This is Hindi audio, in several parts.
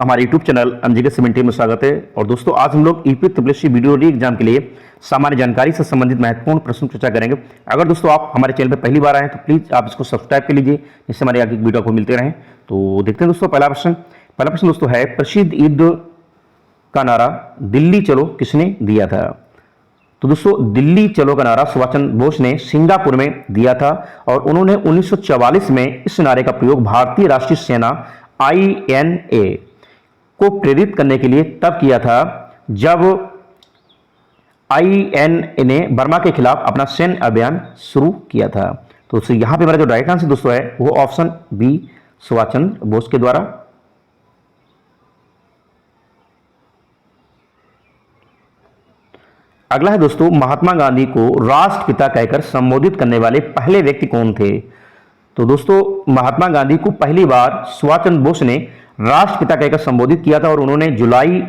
हमारे YouTube चैनल एमजीके 70 में स्वागत है। और दोस्तों आज हम लोग यूपी ट्रिपल वीडियो री एग्जाम के लिए सामान्य जानकारी से संबंधित महत्वपूर्ण प्रश्न चर्चा करेंगे। अगर दोस्तों आप हमारे चैनल पर पहली बार आए तो प्लीज आप इसको सब्सक्राइब कर लीजिए, जिससे हमारे आगे वीडियो को मिलते रहें। तो देखते हैं दोस्तों पहला प्रश्न दोस्तों है, प्रसिद्ध युद्ध का नारा दिल्ली चलो किसने दिया था? तो दोस्तों दिल्ली चलो का नारा सुभाष चंद्र बोस ने सिंगापुर में दिया था और उन्होंने 1944 में इस नारे का प्रयोग भारतीय राष्ट्रीय सेना INA को प्रेरित करने के लिए तब किया था जब INA ने बर्मा के खिलाफ अपना सैन्य अभियान शुरू किया था। तो यहां पे मेरा जो राइट आंसर दोस्तों है वो ऑप्शन बी सुभाष चंद्र बोस के द्वारा। अगला है दोस्तों, महात्मा गांधी को राष्ट्रपिता कहकर संबोधित करने वाले पहले व्यक्ति कौन थे? तो दोस्तों महात्मा गांधी को पहली बार सुभाष चंद्र बोस ने राष्ट्रपिता कहकर संबोधित किया था और उन्होंने जुलाई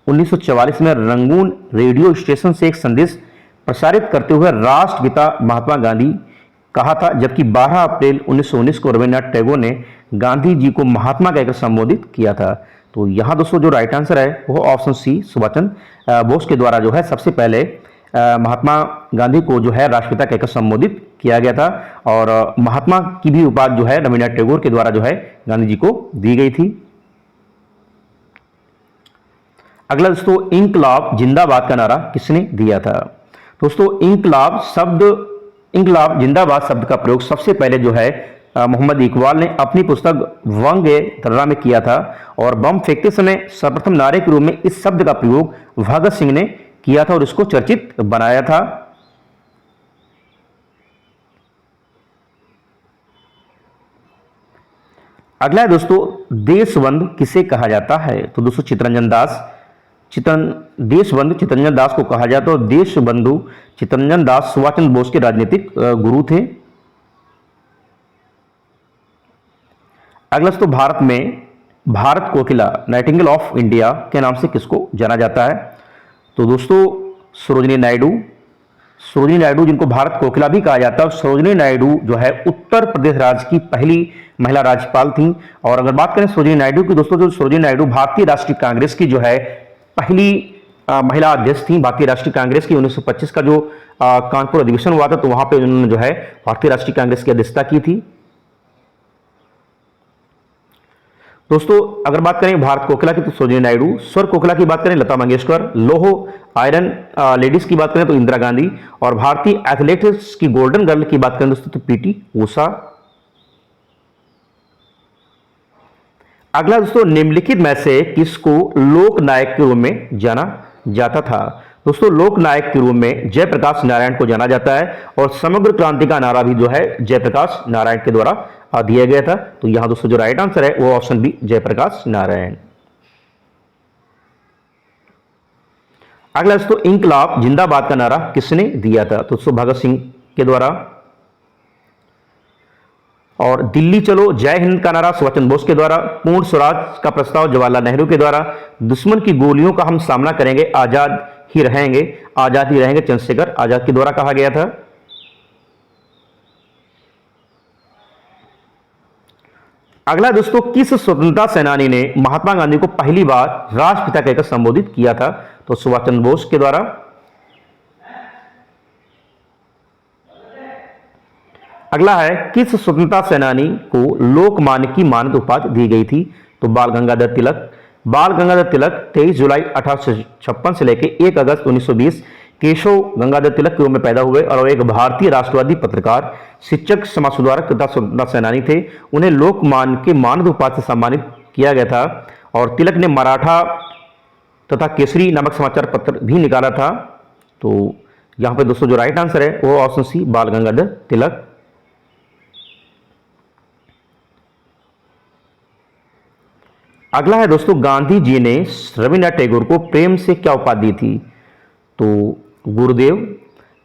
1944 में रंगून रेडियो स्टेशन से एक संदेश प्रसारित करते हुए राष्ट्रपिता महात्मा गांधी कहा था, जबकि 12 अप्रैल 1919 को रविन्द्रनाथ टैगोर ने गांधी जी को महात्मा कहकर संबोधित किया था। तो यहाँ दोस्तों जो राइट आंसर है वो ऑप्शन सी सुभाष चंद्र बोस के द्वारा जो है सबसे पहले महात्मा गांधी को जो है राष्ट्रपिता कहकर संबोधित किया गया था। और महात्मा की भी उपाधि जो है रविन्द्रनाथ टैगोर के द्वारा जो है गांधी जी को दी गई थी। अगला दोस्तों, इंकलाब जिंदाबाद का नारा किसने दिया था? दोस्तों इंकलाब जिंदाबाद शब्द का प्रयोग सबसे पहले जो है मोहम्मद इकबाल ने अपनी पुस्तक वंग-ए दर्रा में किया था और बम फेंकते समय सर्वप्रथम नारे के रूप में इस शब्द का प्रयोग भगत सिंह ने किया था और इसको चर्चित बनाया था। अगला है दोस्तों, देशबंधु किसे कहा जाता है? तो दोस्तों देशबंधु चित्तरंजन दास को कहा जाता है और देशबंधु चित्तरंजन दास सुभाष चंद्र बोस के राजनीतिक गुरु थे। अगला दोस्तों, भारत में भारत कोकिला नाइटिंगेल ऑफ इंडिया के नाम से किसको जाना जाता है? तो दोस्तों सरोजिनी नायडू जिनको भारत कोकिला भी कहा जाता है। सरोजिनी नायडू जो है उत्तर प्रदेश राज्य की पहली महिला राज्यपाल थी। और अगर बात करें सरोजिनी नायडू की दोस्तों, तो सरोजिनी नायडू भारतीय राष्ट्रीय कांग्रेस की जो है पहली महिला अध्यक्ष थी। भारतीय राष्ट्रीय कांग्रेस की 1925 का जो कानपुर अधिवेशन हुआ था तो वहां पे उन्होंने जो है भारतीय राष्ट्रीय कांग्रेस की अध्यक्षता की थी। दोस्तों अगर बात करें भारत कोकिला की तो सरोजिनी नायडू, स्वर कोकिला की बात करें लता मंगेशकर, लोह आयरन लेडीज की बात करें तो इंदिरा गांधी और भारतीय एथलेटिक्स की गोल्डन गर्ल की बात करें दोस्तों तो PT ऊषा। अगला दोस्तों, निम्नलिखित में से किसको लोक नायक के रूप में जाना जाता था? दोस्तों लोक नायक के रूप में जयप्रकाश नारायण को जाना जाता है और समग्र क्रांति का नारा भी जो है जयप्रकाश नारायण के द्वारा दिया गया था। तो यहां दोस्तों जो राइट आंसर है वो ऑप्शन बी जयप्रकाश नारायण। अगला दोस्तों, इंकलाब जिंदाबाद का नारा किसने दिया था? तो दोस्तों भगत सिंह के द्वारा। और दिल्ली चलो जय हिंद का नारा सुभाष चंद्र बोस के द्वारा। पूर्ण स्वराज का प्रस्ताव जवाहरलाल नेहरू के द्वारा। दुश्मन की गोलियों का हम सामना करेंगे आजाद ही रहेंगे चंद्रशेखर आजाद के द्वारा कहा गया था। अगला दोस्तों, किस स्वतंत्रता सेनानी ने महात्मा गांधी को पहली बार राष्ट्रपिता कहकर संबोधित किया था? तो सुभाष चंद्र बोस के द्वारा। अगला है, किस स्वतंत्रता सेनानी को लोकमान्य की मानद उपाधि दी गई थी? तो बाल गंगाधर तिलक 23 जुलाई 1856 से लेकर 1 अगस्त 1920 केशव गंगाधर तिलक के रूप में पैदा हुए और एक भारतीय राष्ट्रवादी पत्रकार, शिक्षक, समाज सुधारक तथा स्वतंत्रता सेनानी थे। उन्हें लोकमान्य के मानद उपाधि से सम्मानित किया गया था और तिलक ने मराठा तथा केसरी नामक समाचार पत्र भी निकाला था। तो यहां पे दोस्तों जो राइट आंसर है वो ऑप्शन सी बाल गंगाधर तिलक। अगला है दोस्तों, गांधी जी ने रविन्द्रनाथ टैगोर को प्रेम से क्या उपाधि दी थी? तो गुरुदेव।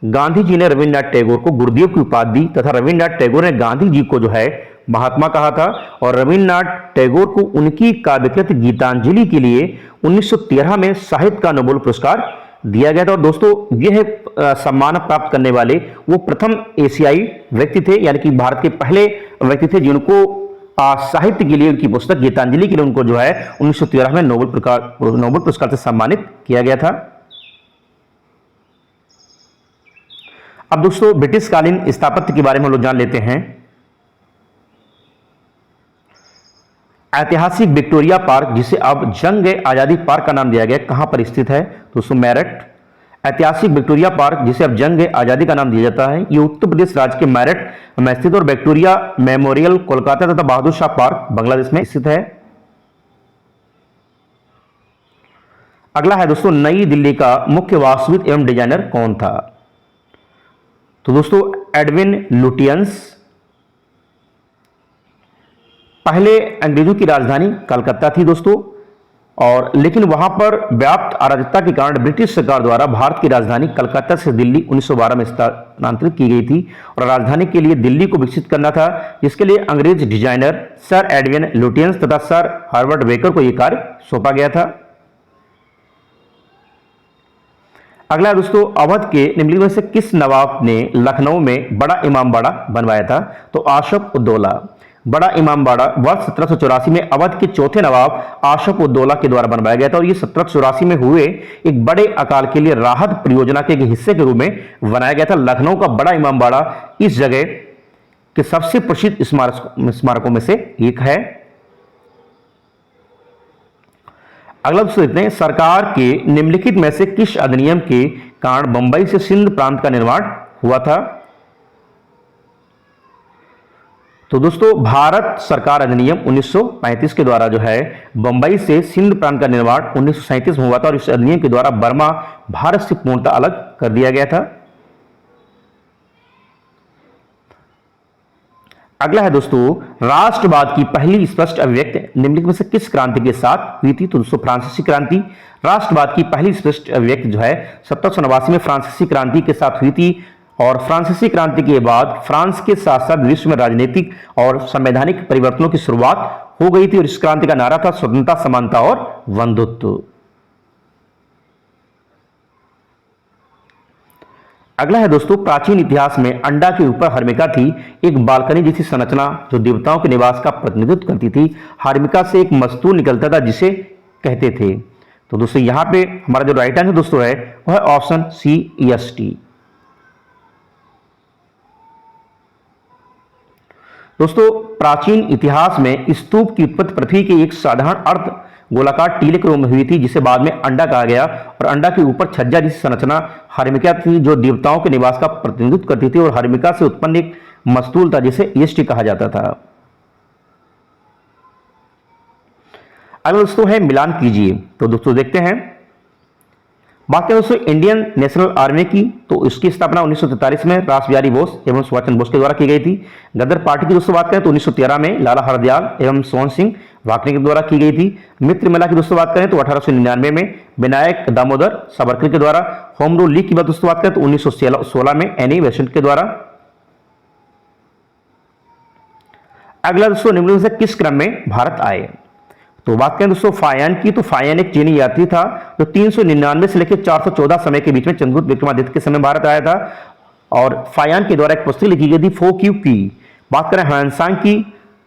गांधी जी ने रविन्द्रनाथ टैगोर को गुरुदेव की उपाधि दी तथा रविन्द्रनाथ टैगोर ने गांधी जी को जो है महात्मा कहा था और रविन्द्रनाथ टैगोर को उनकी काव्यकृत गीतांजलि के लिए 1913 में साहित्य का नोबेल पुरस्कार दिया गया था। और दोस्तों यह सम्मान प्राप्त करने वाले वो प्रथम एशियाई व्यक्ति थे, यानी कि भारत के पहले व्यक्ति थे जिनको साहित्य के लिए उनकी पुस्तक गीतांजलि के लिए उनको जो है 1913 में नोबेल पुरस्कार से सम्मानित किया गया था। अब दोस्तों ब्रिटिश कालीन स्थापत्य के बारे में हम लोग जान लेते हैं। ऐतिहासिक विक्टोरिया पार्क, जिसे अब जंग आजादी पार्क का नाम दिया गया, कहां पर स्थित है दोस्तों? मेरठ। ऐतिहासिक विक्टोरिया पार्क, जिसे अब जंग आजादी का नाम दिया जाता है, ये उत्तर प्रदेश राज्य के मेरठ में स्थित और विक्टोरिया मेमोरियल कोलकाता तथा बहादुर शाह पार्क बांग्लादेश में स्थित है। अगला है दोस्तों, नई दिल्ली का मुख्य वास्तुविद एवं डिजाइनर कौन था? तो दोस्तों एडविन लुटियंस। पहले अंग्रेजों की राजधानी कलकत्ता थी दोस्तों, और लेकिन वहां पर व्याप्त अराजकता के कारण ब्रिटिश सरकार द्वारा भारत की राजधानी कलकत्ता से दिल्ली 1912 में स्थानांतरित की गई थी और राजधानी के लिए दिल्ली को विकसित करना था, जिसके लिए अंग्रेज डिजाइनर सर एडविन लुटियंस तथा सर हार्वर्ड बेकर को यह कार्य सौंपा गया था। अगला दोस्तों, अवध के निम्नलिखित में से किस नवाब ने लखनऊ में बड़ा इमामबाड़ा बनवाया था? तो अशोक उद्दौला। बड़ा इमामबाड़ा वर्ष 1784 में अवध के चौथे नवाब अशोक उद्दौला के द्वारा बनवाया गया था और यह 1784 में हुए एक बड़े अकाल के लिए राहत परियोजना के एक हिस्से के रूप में बनाया गया था। लखनऊ का बड़ा इमामबाड़ा इस जगह के सबसे प्रसिद्ध स्मारकों में से एक है। अगला दोस्तों देखते हैं, सरकार के निम्नलिखित में से किस अधिनियम के कारण बंबई से सिंध प्रांत का निर्माण हुआ था? तो दोस्तों भारत सरकार अधिनियम 1935 के द्वारा जो है बंबई से सिंध प्रांत का निर्माण 1937 में हुआ था और इस अधिनियम के द्वारा बर्मा भारत से पूर्णतः अलग कर दिया गया था। अगला है दोस्तों, राष्ट्रवाद की पहली स्पष्ट अभिव्यक्ति निम्नलिखित में से किस क्रांति के साथ हुई थी? तो दोस्तों फ्रांसीसी क्रांति। राष्ट्रवाद की पहली स्पष्ट अभिव्यक्ति जो है 1789 में फ्रांसीसी क्रांति के साथ हुई थी और फ्रांसीसी क्रांति के बाद फ्रांस के साथ साथ विश्व में राजनीतिक और संवैधानिक परिवर्तनों की शुरुआत हो गई थी और इस क्रांति का नारा था स्वतंत्रता, समानता और बंधुत्व। अगला है दोस्तों, प्राचीन इतिहास में अंडा के ऊपर हर्मिका थी, एक बालकनी जैसी संरचना जो देवताओं के निवास का प्रतिनिधित्व करती थी। हर्मिका से एक मस्तूल निकलता था जिसे कहते थे। तो दोस्तों यहां पे हमारा जो राइट आंसर दोस्तों है वह है ऑप्शन सी, EST। दोस्तों प्राचीन इतिहास में स्तूप की उत्पत्ति पृथ्वी के एक साधारण अर्ध गोलाकार टीले के रूप में हुई थी जिसे बाद में अंडा कहा गया और अंडा के ऊपर छज्जा जैसी संरचना हर्मिका थी जो देवताओं के निवास का प्रतिनिधित्व करती थी और हर्मिका से उत्पन्न एक मस्तूल था जिसे EST कहा जाता था। अगला दोस्तों है मिलान कीजिए। तो दोस्तों देखते हैं, बात करें दोस्तों इंडियन नेशनल आर्मी की, तो इसकी स्थापना 1943 में रास बिहारी बोस एवं सुभाष चंद्र बोस के द्वारा की गई थी। गदर पार्टी की दोस्तों बात करें तो 1913 में लाला हरदयाल एवं सोहन सिंह वाकने के द्वारा की गई थी। मित्र मेला की दोस्तों बात करें तो 1899 में विनायक दामोदर सावरकर के द्वारा। होम रूल लीग की बात दोस्तों बात करें तो 1916 में एनी बेसेंट के द्वारा। अगला दोस्तों निम्नलिखित से किस क्रम में भारत आए? तो बात करें दोस्तों फायान की, तो फायान एक चीनी यात्री था जो 399 से लेकर 414 समय के बीच में चंद्रगुप्त विक्रमादित्य के समय भारत आया था और फायान के द्वारा एक पुस्तक लिखी गई थी फोक्यू की। बात करें ह्वेनसांग की,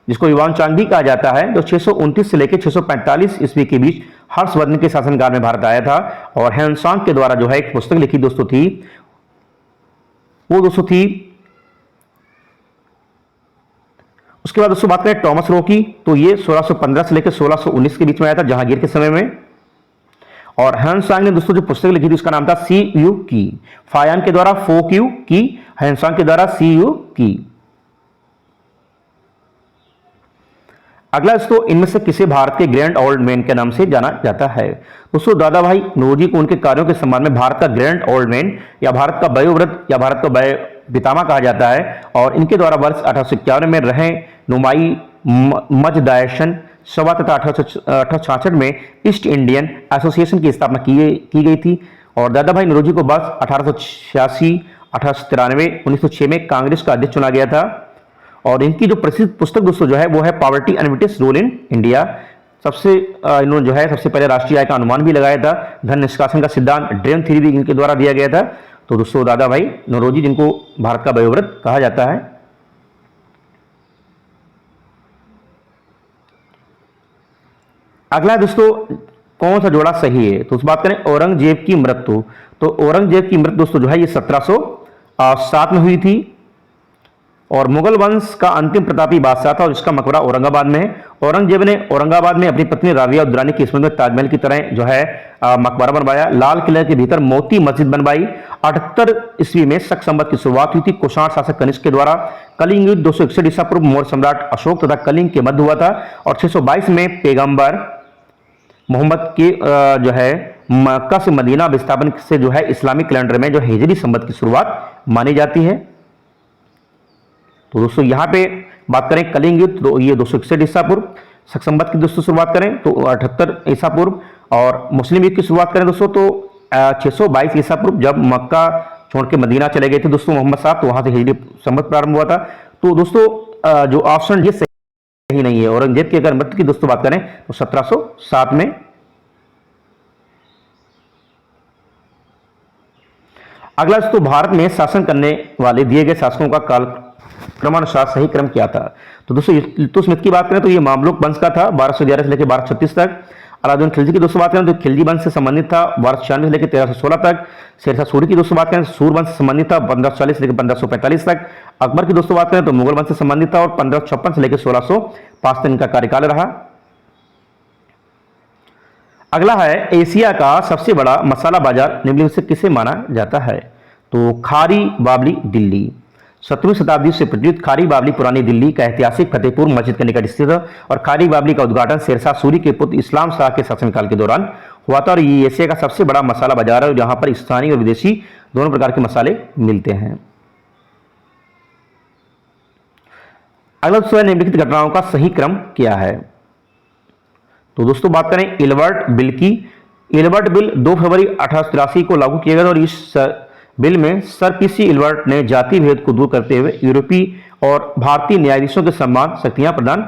जिसको युवान चांग भी कहा जाता है, जो 629 से लेकर 645 ईस्वी के बीच हर्षवर्धन के शासनकाल में भारत आया था और ह्वेनसांग के द्वारा जो है एक पुस्तक लिखी दोस्तों थी, वो दोस्तों थी। उसके बाद दोस्तों बात करें टॉमस रो की, तो ये 1615 से लेकर 1619 के बीच में आया था जहांगीर के समय में। और ह्वेनसांग ने दोस्तों जो पुस्तक लिखी थी उसका नाम था CU की। फायान के द्वारा फोक्यू की, ह्वेनसांग के द्वारा CU की। अगला दोस्तों इनमें से किसे भारत के ग्रैंड ओल्ड मैन के नाम से जाना जाता है? दोस्तों दादा भाई नौरोजी को उनके कार्यों के सम्मान में भारत का ग्रैंड ओल्ड मैन या भारत का वयोवृद्ध या भारत का वय पितामह कहा जाता है और इनके द्वारा वर्ष 1851 में रहे नुमाई मजदायशन सभा तथा 1866 में ईस्ट इंडियन एसोसिएशन की स्थापना की गई थी और दादा भाई नौरोजी को वर्ष 1886, 1893, 1906 में कांग्रेस का अध्यक्ष चुना गया था। और इनकी जो प्रसिद्ध पुस्तक दोस्तों जो है वो है poverty and British rule in India. सबसे इन्होंने जो है सबसे पहले राष्ट्रीय आय का अनुमान भी लगाया था। धन निष्कासन का सिद्धांत, ड्रेन थ्योरी भी इनके द्वारा दिया गया था। तो दोस्तों दादा भाई नौरोजी जिनको भारत का वयोवृद्ध कहा जाता है। अगला दोस्तों, कौन सा जोड़ा सही है? तो उस बात करें औरंगजेब की मृत्यु, तो औरंगजेब की मृत्यु दोस्तों जो है ये 1707 में हुई थी। और मुगल वंश का अंतिम प्रतापी बादशाह था और इसका मकबरा औरंगाबाद में है। औरंगजेब ने औरंगाबाद में अपनी पत्नी राबिया दुरानी की स्मृति में ताजमहल की तरह जो है मकबरा बनवाया। लाल किले के भीतर मोती मस्जिद बनवाई। 78 ईस्वी में शक संवत की शुरुआत हुई थी कुषाण शासक कनिष्क के द्वारा। कलिंग युद्ध 261 ईसा पूर्व मौर्य सम्राट अशोक तथा कलिंग के मध्य हुआ था। और 622 में पैगंबर मोहम्मद के जो है मक्का से मदीना विस्थापन से जो है इस्लामिक कैलेंडर में जो हिजरी संवत की शुरुआत मानी जाती है। तो दोस्तों यहां पे बात करें कलिंग युद्ध, तो ये 261 ईसा पूर्व। शक संवत की दोस्तों शुरुआत करें तो 78 ईसा पूर्व। और मुस्लिम युग की शुरुआत करें दोस्तों तो 622 ईसा पूर्व, जब मक्का छोड़ के मदीना चले गए थे दोस्तों मोहम्मद साहब, तो वहां से हिजरी संवत प्रारंभ हुआ था। तो दोस्तों जो ऑप्शन ये सही नहीं है। औरंगजेब की अगर मृत्यु की दोस्तों बात करें तो 1707 में। अगला दोस्तों, भारत में शासन करने वाले दिए गए शासकों का काल क्रमानुसार सही क्रम क्या था? तो दोस्तों इल्तुतमिश की बात करें तो ये मामलुक वंश का था 1211 से लेकर 1236 तक। अलाउद्दीन खिलजी की दोस्तों बात करें तो खिलजी वंश से संबंधित था 1296 से लेकर 1316 तक। शेरशाह सूरी की दोस्तों बात करें तो सूर वंश से संबंधित था 1540 से लेकर 1545 तक। अकबर की दोस्तों बात करें तो मुगल वंश से संबंधित था और 1556 से लेकर 1605 तक इनका कार्यकाल रहा। अगला है एशिया का सबसे बड़ा मसाला बाजार निम्नलिखित में से किसे माना जाता है? तो खारी बावली दिल्ली। 17वीं शताब्दी से प्रचलित खारी बावली पुरानी दिल्ली का ऐतिहासिक फतेहपुर मस्जिद के निकट स्थित है। और खारी बावली का उद्घाटन शेरशाह सूरी के पुत्र इस्लाम शाह के शासनकाल के दौरान हुआ था। और ये एशिया का सबसे बड़ा मसाला बाजार है जहां पर स्थानीय और विदेशी दोनों प्रकार के मसाले मिलते हैं। अगला दोस्तों, निम्नलिखित घटनाओं का सही क्रम क्या है? तो दोस्तों बात करें इलबर्ट बिल की। इलबर्ट बिल 2 फरवरी 1883 को लागू किया गया और इस बिल में सर पीसी इलबर्ट ने जाति भेद को दूर करते हुए यूरोपीय और भारतीय न्यायाधीशों के समान शक्तियां प्रदान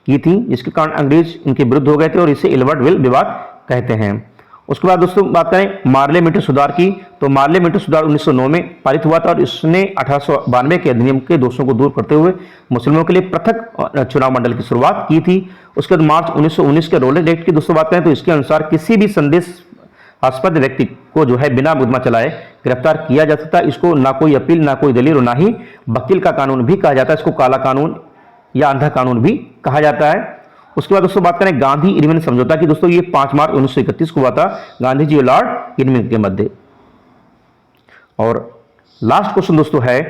की थी, जिसके कारण अंग्रेज इनके विरुद्ध हो गए थे और इसे इलबर्ट बिल विवाद कहते हैं। उसके बाद दोस्तों बात करें मार्ले मिंटो सुधार की, तो मार्ले मिंटो सुधार 1909 में पारित हुआ था और इसने 1892 के अधिनियम के दोषों को दूर करते हुए मुस्लिमों के लिए पृथक चुनाव मंडल की शुरुआत की थी। उसके बाद मार्च 1919 के रोलेट एक्ट की दोस्तों बात करें तो इसके अनुसार किसी भी संदेहास्पद व्यक्ति को जो है बिना मुकदमा चलाए गिरफ्तार किया जा सकता है। इसको ना कोई अपील, ना कोई दलील और ना ही वकील का कानून भी कहा जाता है। इसको काला कानून या अंधा कानून भी कहा जाता है। उसके बाद दोस्तों बात करें गांधी इरविन समझौता की, दोस्तों ये 5 मार्च 1931 को हुआ था गांधी जी और लॉर्ड इरविन के मध्य। और लास्ट क्वेश्चन दोस्तों है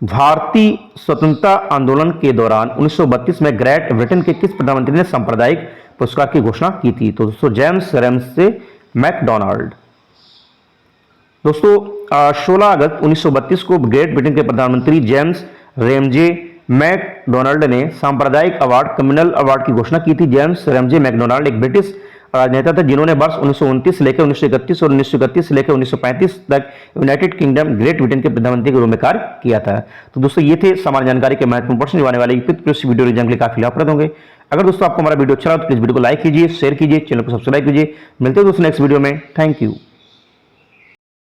भारतीय स्वतंत्रता आंदोलन के दौरान 1932 में ग्रेट ब्रिटेन के किस प्रधानमंत्री ने सांप्रदायिक पुरस्कार की घोषणा की थी? तो दोस्तों जेम्स रैमसे मैकडोनाल्ड। दोस्तों 16 अगस्त 1932 को ग्रेट ब्रिटेन के प्रधानमंत्री जेम्स रेमजे मैकडोनाल्ड ने सांप्रदायिक अवार्ड कम्युनल अवार्ड की घोषणा की थी। जेम्स रेमजे मैकडोनाल्ड एक ब्रिटिश राजनेता थे जिन्होंने वर्ष 1929 से लेकर 1931 और 1931 से लेकर 1935 तक यूनाइटेड किंगडम ग्रेट ब्रिटेन के प्रधानमंत्री के रूप में कार्य किया था। तो दोस्तों ये थे सामान्य जानकारी के महत्वपूर्ण प्रश्न जो आने वाले वीडियो एग्जाम के लिए काफी लाभप्रद होंगे। अगर दोस्तों आपको हमारा वीडियो अच्छा लगा तो प्लीज वीडियो को लाइक कीजिए, शेयर कीजिए, चैनल को सब्सक्राइब कीजिए। मिलते हैं दोस्तों नेक्स्ट वीडियो में। Thank you.